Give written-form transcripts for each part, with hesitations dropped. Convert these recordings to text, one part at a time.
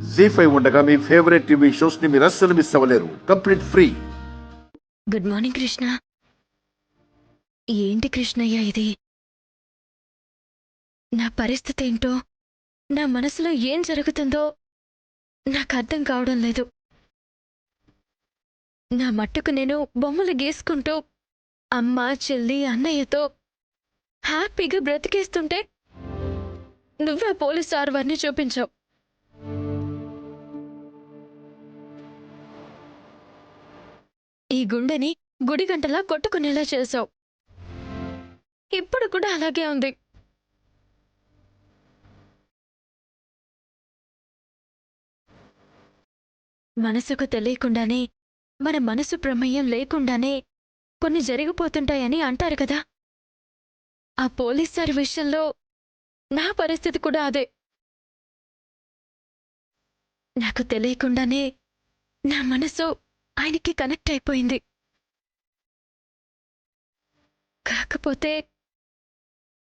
జీ5 ఉండగా మీ favourite TV shows ని మీరు అస్సలు మిస్ అవ్వలేరు. Complete free. Good morning Krishna. ఏంటి కృష్ణయ్య ఇది? నా పరిస్థితి ఏంటో, నా మనసులో ఏం జరుగుతుందో నాకు అర్థం కావడం లేదు. నా మట్టుకు నేను బొమ్మలు గీసుకుంటూ అమ్మ, చెల్లి, అన్నయ్యతో హ్యాపీగా బ్రతికేస్తుంటే నువ్వే పోలీస్ వారిని చూపించావు. ఈ గుండెని గుడిగంటలా కొట్టుకునేలా చేశావు. ఇప్పుడు కూడా అలాగే ఉంది. మనసుకు తెలియకుండానే, మన మనసు ప్రమేయం లేకుండానే కొన్ని జరిగిపోతుంటాయని అంటారు కదా. ఆ పోలీస్ సార్ విషయంలో నా పరిస్థితి కూడా అదే. నాకు తెలియకుండానే నా మనసు ఆయనకి కనెక్ట్ అయిపోయింది. కాకపోతే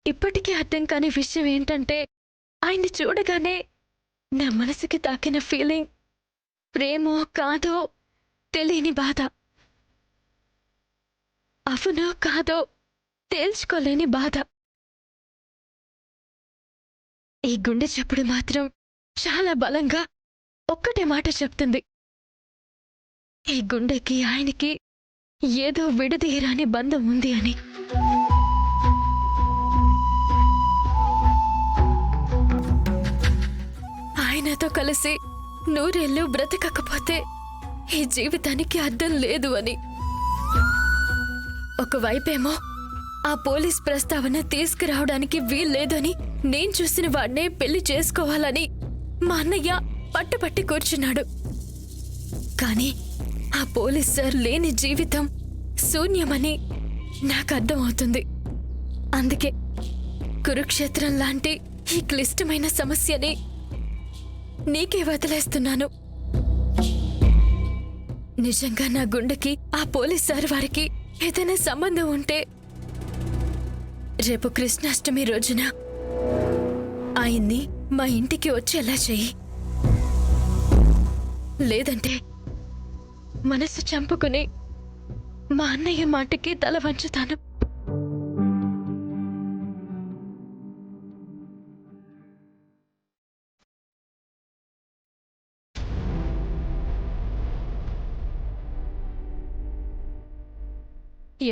ఇప్పటికీ అర్థం కాని విషయం ఏంటంటే, ఆయన్ని చూడగానే నా మనసుకి తాకిన ఫీలింగ్ ప్రేమో కాదో తెలియని బాధ, అవునో కాదో తేల్చుకోలేని బాధ. ఈ గుండె చప్పుడు మాత్రం చాలా బలంగా ఒక్కటే మాట చెప్తుంది, ఈ గుండెకి ఆయనకి ఏదో విడదీయరాని బంధం ఉంది అని. ఆయనతో కలిసి నూరేళ్ళు బ్రతకకపోతే ఈ జీవితానికి అర్థం లేదు అని. ఒకవైపేమో ఆ పోలీస్ ప్రస్తావన తీసుకురావడానికి వీల్లేదని, నేను చూసిన వాడినే పెళ్లి చేసుకోవాలని మా అన్నయ్య పట్టుపట్టి కూర్చున్నాడు. కానీ ఆ పోలీస్ సార్ లేని జీవితం శూన్యమని నాకు అర్థమవుతుంది. అందుకే కురుక్షేత్రం లాంటి ఈ క్లిష్టమైన సమస్యని నీకే వదిలేస్తున్నాను. నిజంగా నా గుండెకి ఆ పోలీస్ సార్ వారికి ఏదైనా సంబంధం ఉంటే రేపు కృష్ణాష్టమి రోజున ఆయన్ని మా ఇంటికి వచ్చేలా చెయ్యి. లేదంటే మనసు చంపుకుని మా అన్నయ్య మాటకి తల వంచుతాను.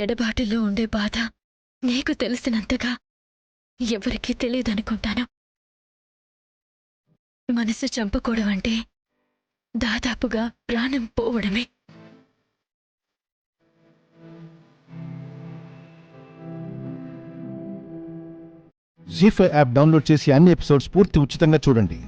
ఎడబాటులో ఉండే బాధ నీకు తెలిసినంతగా ఎవరికీ తెలియదనుకుంటాను. మనసు చంపుకోవడం అంటే దాదాపుగా ప్రాణం పోవడమే. జీ5 యాప్ డౌన్లోడ్ చేసి అన్ని ఎపిసోడ్స్ పూర్తి ఉచితంగా చూడండి.